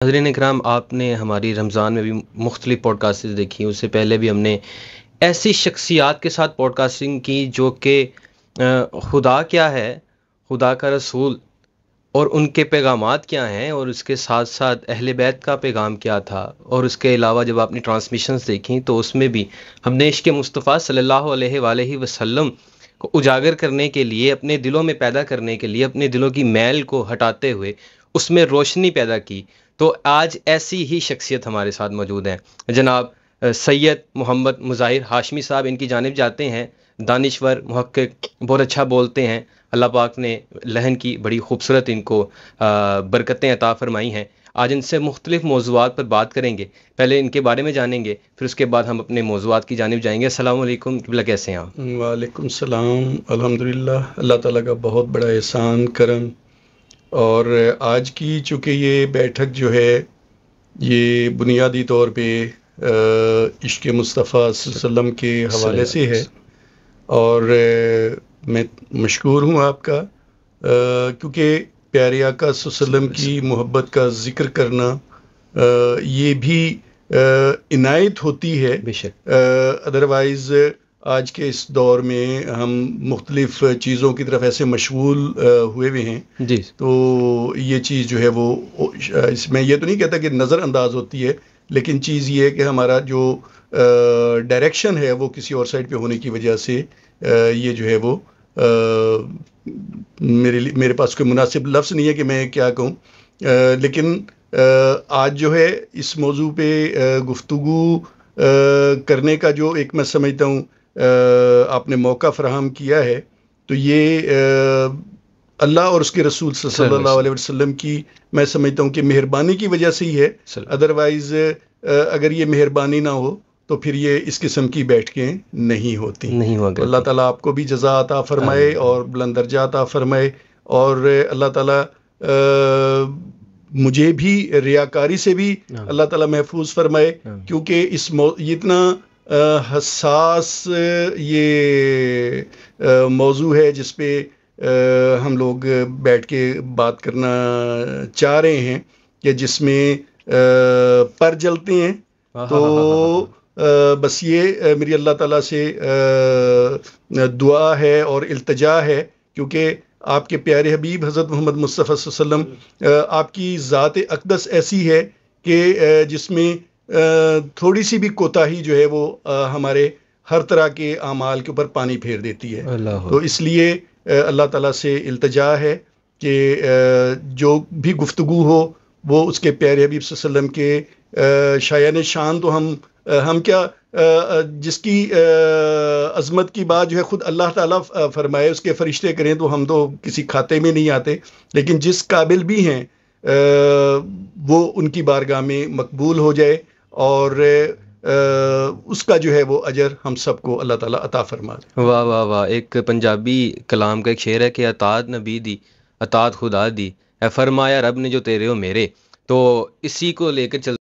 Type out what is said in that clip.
حضرین اکرام، آپ نے ہماری رمضان میں بھی مختلف پوڈ کاسٹز دیکھی، اس سے پہلے بھی ہم نے ایسی شخصیات کے ساتھ پوڈ کاسٹنگ کی جو کہ خدا کیا ہے، خدا کا رسول اور ان کے پیغامات کیا ہیں، اور اس کے ساتھ ساتھ اہل بیت کا پیغام کیا تھا، اور اس کے علاوہ جب آپ نے ٹرانسمیشنز دیکھیں تو اس میں بھی ہم نے عشق مصطفیٰ صلی اللہ علیہ وآلہ وسلم کو اجاگر کرنے کے لیے، اپنے دلوں میں پیدا کرنے کے لیے، اپنے دلوں کی میل کو ہٹاتے ہوئے اس میں روشنی پیدا کی۔ تو آج ایسی ہی شخصیت ہمارے ساتھ موجود ہیں، جناب سید محمد مظاہر ہاشمی صاحب۔ ان کی جانب جاتے ہیں، دانشور، محقق، بہت اچھا بولتے ہیں، اللہ پاک نے لہن کی بڑی خوبصورت ان کو برکتیں عطا فرمائی ہیں۔ آج ان سے مختلف موضوعات پر بات کریں گے، پہلے ان کے بارے میں جانیں گے، پھر اس کے بعد ہم اپنے موضوعات کی جانب جائیں گے۔ السلام علیکم، قبلہ کیسے ہیں آپ؟ وعلیکم السلام۔ الحمدللہ، اللہ تعالیٰ کا بہت بڑا احسان کرم، اور آج کی چونکہ یہ بیٹھک جو ہے یہ بنیادی طور پہ عشق مصطفیٰ صلی اللہ علیہ وسلم کے حوالے سے ہے، اور میں مشکور ہوں آپ کا، کیونکہ پیارے آقا صلی اللہ علیہ وسلم کی محبت کا ذکر کرنا یہ بھی عنایت ہوتی ہے۔ بے شک ادروائز آج کے اس دور میں ہم مختلف چیزوں کی طرف ایسے مشغول ہوئے ہوئے ہیں، جی، تو یہ چیز جو ہے وہ اس میں یہ تو نہیں کہتا کہ نظر انداز ہوتی ہے، لیکن چیز یہ ہے کہ ہمارا جو ڈائریکشن ہے وہ کسی اور سائڈ پہ ہونے کی وجہ سے یہ جو ہے وہ میرے پاس کوئی مناسب لفظ نہیں ہے کہ میں کیا کہوں، لیکن آج جو ہے اس موضوع پہ گفتگو کرنے کا جو ایک میں سمجھتا ہوں آپ نے موقع فراہم کیا ہے، تو یہ اللہ اور اس کے رسول صلی اللہ علیہ وسلم کی میں سمجھتا ہوں کہ مہربانی کی وجہ سے ہی ہے۔ ادروائز اگر یہ مہربانی نہ ہو تو پھر یہ اس قسم کی بیٹھکیں نہیں ہوتی۔ اللہ تعالیٰ آپ کو بھی جزا عطا فرمائے اور بلند درجہ عطا فرمائے، اور اللہ تعالیٰ مجھے بھی ریاکاری سے بھی اللہ تعالیٰ محفوظ فرمائے، کیونکہ یہ اتنا حساس یہ موضوع ہے جس پہ ہم لوگ بیٹھ کے بات کرنا چاہ رہے ہیں، کہ جس میں پر جلتے ہیں۔ تو بس یہ میری اللہ تعالیٰ سے دعا ہے اور التجا ہے، کیونکہ آپ کے پیارے حبیب حضرت محمد مصطفیٰ صلی اللہ علیہ وسلم، آپ کی ذات اقدس ایسی ہے کہ جس میں تھوڑی سی بھی کوتاہی جو ہے وہ ہمارے ہر طرح کے اعمال کے اوپر پانی پھیر دیتی ہے۔ تو اس لیے اللہ تعالیٰ سے التجا ہے کہ جو بھی گفتگو ہو وہ اس کے پیارے حبیب صلی اللہ علیہ وسلم کے شایان شان، تو ہم کیا، جس کی عظمت کی بات جو ہے خود اللہ تعالیٰ فرمائے، اس کے فرشتے کریں، تو ہم تو کسی کھاتے میں نہیں آتے، لیکن جس قابل بھی ہیں وہ ان کی بارگاہ میں مقبول ہو جائے، اور اس کا جو ہے وہ اجر ہم سب کو اللہ تعالیٰ عطا فرما دے۔ واہ واہ واہ! ایک پنجابی کلام کا ایک شعر ہے کہ اطاعت نبی دی، اطاعت خدا دی، اے فرمایا رب نے جو تیرے ہو میرے۔ تو اسی کو لے کر چل